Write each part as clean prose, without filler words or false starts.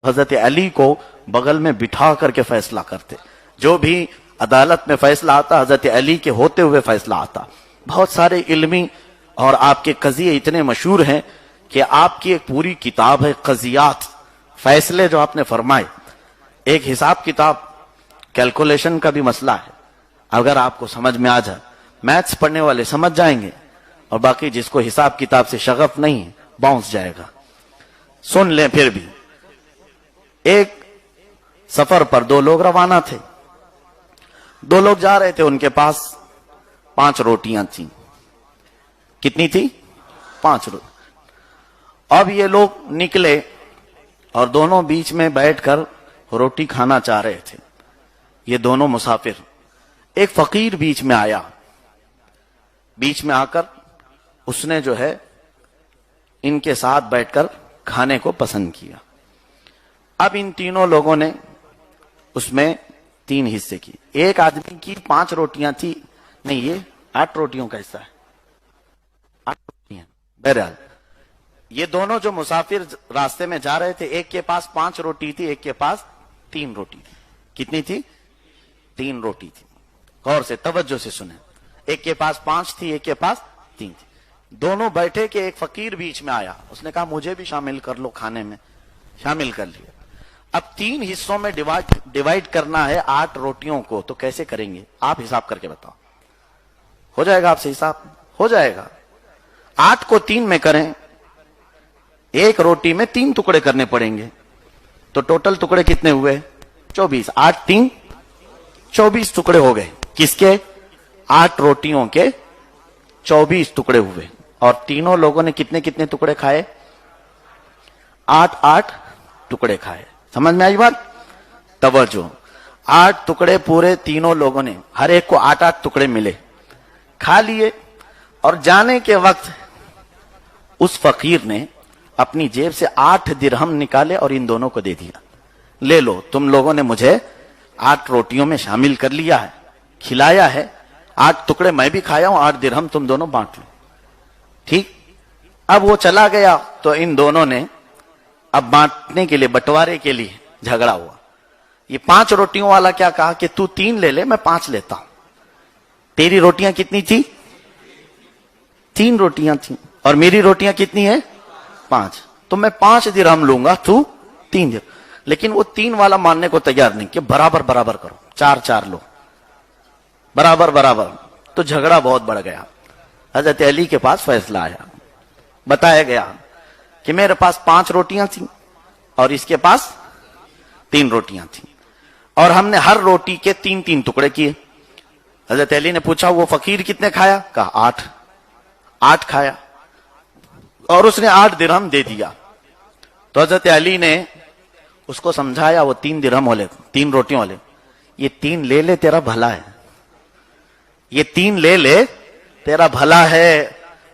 حضرت علی کو بغل میں بٹھا کر کے فیصلہ کرتے. جو بھی عدالت میں فیصلہ آتا حضرت علی کے ہوتے ہوئے فیصلہ آتا. بہت سارے علمی اور آپ کے قضیے اتنے مشہور ہیں کہ آپ کی ایک پوری کتاب ہے قضیات، فیصلے جو آپ نے فرمائے. ایک حساب کتاب کیلکولیشن کا بھی مسئلہ ہے، اگر آپ کو سمجھ میں آ جائے میتھس پڑھنے والے سمجھ جائیں گے، اور باقی جس کو حساب کتاب سے شغف نہیں باؤنس جائے گا. سن لیں پھر بھی. ایک سفر پر 2 لوگ روانہ تھے. 2 لوگ جا رہے تھے، ان کے پاس 5 روٹیاں تھیں. کتنی تھی؟ 5 روٹی. اب یہ لوگ نکلے اور دونوں بیچ میں بیٹھ کر روٹی کھانا چاہ رہے تھے. یہ دونوں مسافر. ایک فقیر بیچ میں آیا. بیچ میں آ کر اس نے جو ہے ان کے ساتھ بیٹھ کر کھانے کو پسند کیا. اب ان تینوں لوگوں نے اس میں 3 حصے کی. ایک آدمی کی 5 روٹیاں تھی، نہیں یہ 8 روٹیوں کا حصہ ہے. 8 روٹیاں. بہرحال یہ دونوں جو مسافر راستے میں جا رہے تھے، ایک کے پاس 5 روٹی تھی، ایک کے پاس 3 روٹی تھی. کتنی تھی؟ 3 روٹی تھی. غور سے توجہ سے سنیں. ایک کے پاس 5 تھی، ایک کے پاس 3 تھی. دونوں بیٹھے کہ ایک فقیر بیچ میں آیا. اس نے کہا مجھے بھی شامل کر لو کھانے میں. شامل کر لیا. اب 3 حصوں میں ڈیوائیڈ کرنا ہے 8 روٹیوں کو، تو کیسے کریں گے؟ آپ حساب کر کے بتاؤ. ہو جائے گا آپ سے حساب؟ ہو جائے گا. 8 کو 3 میں کریں، ایک روٹی میں 3 ٹکڑے کرنے پڑیں گے. تو ٹوٹل ٹکڑے کتنے ہوئے؟ 24. 8 3 24 ٹکڑے ہو گئے. کس کے؟ 8 روٹیوں کے 24 ٹکڑے ہوئے. اور تینوں لوگوں نے کتنے کتنے ٹکڑے کھائے؟ 8 ٹکڑے کھائے. سمجھ میں آئی بات؟ توجہ. 8 ٹکڑے پورے تینوں لوگوں نے، ہر ایک کو 8 ٹکڑے ملے، کھا لیے. اور جانے کے وقت اس فقیر نے اپنی جیب سے 8 درہم نکالے اور ان دونوں کو دے دیا. لے لو، تم لوگوں نے مجھے 8 روٹیوں میں شامل کر لیا ہے، کھلایا ہے. 8 ٹکڑے میں بھی کھایا ہوں، 8 درہم تم دونوں بانٹ لو. ٹھیک. اب وہ چلا گیا تو ان دونوں نے اب بانٹنے کے لیے، بٹوارے کے لیے جھگڑا ہوا. یہ 5 روٹیوں والا کیا کہا کہ تو 3 لے لے، میں 5 لیتا ہوں. تیری روٹیاں کتنی تھی؟ 3 روٹیاں تھیں. اور میری روٹیاں کتنی ہیں؟ 5. تو میں 5 درہم لوں گا، تو 3 درہم. لیکن وہ 3 والا ماننے کو تیار نہیں کہ برابر برابر کرو، 4 لو، برابر برابر. تو جھگڑا بہت بڑھ گیا. حضرت علی کے پاس فیصلہ آیا. بتایا گیا کہ میرے پاس 5 روٹیاں تھیں اور اس کے پاس 3 روٹیاں تھیں، اور ہم نے ہر روٹی کے 3 ٹکڑے کیے. حضرت علی نے پوچھا وہ فقیر کتنے کھایا؟ کہا 8 کھایا، اور اس نے 8 درہم دے دیا. تو حضرت علی نے اس کو سمجھایا، وہ 3 درہم والے، 3 روٹیوں والے، یہ 3 لے لے تیرا بھلا ہے، یہ 3 لے لے تیرا بھلا ہے.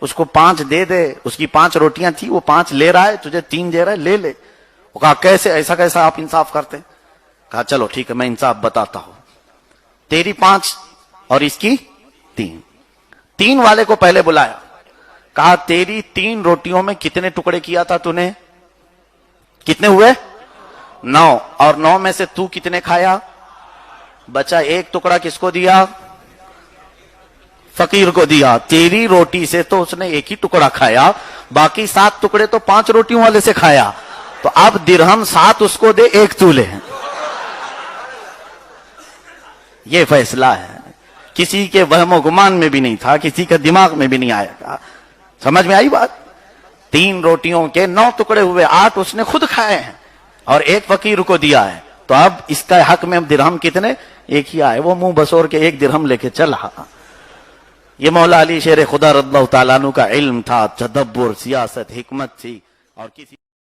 اس کو 5 دے دے. اس کی 5 روٹیاں تھی، وہ 5 لے رہا ہے، تجھے 3 دے رہا ہے، لے لے. وہ کہا کیسے؟ ایسا کیسا آپ انصاف کرتے؟ کہا چلو ٹھیک ہے، میں انصاف بتاتا ہوں. تیری 5 اور اس کی 3. 3 والے کو پہلے بلایا. کہا تیری 3 روٹیوں میں کتنے ٹکڑے کیا تھا تو نے؟ کتنے ہوئے؟ 9. اور 9 میں سے تو کتنے کھایا؟ بچا 1 ٹکڑا کس کو دیا؟ فقیر کو دیا. تیری روٹی سے تو اس نے 1 ہی ٹکڑا کھایا، باقی 7 ٹکڑے تو 5 روٹیوں والے سے کھایا. تو اب درہم 7 اس کو دے، 1 تو لے. یہ فیصلہ ہے. کسی کے وہم و گمان میں بھی نہیں تھا، کسی کے دماغ میں بھی نہیں آیا تھا. سمجھ میں آئی بات؟ 3 روٹیوں کے 9 ٹکڑے ہوئے، 8 اس نے خود کھائے ہیں اور 1 فقیر کو دیا ہے. تو اب اس کا حق میں درہم کتنے؟ 1 ہی آئے. وہ منہ بسور کے 1 درہم لے کے چلا. یہ مولا علی شیر خدا رضی اللہ تعالیٰ عنہ کا علم تھا، تدبر، سیاست، حکمت تھی. اور کسی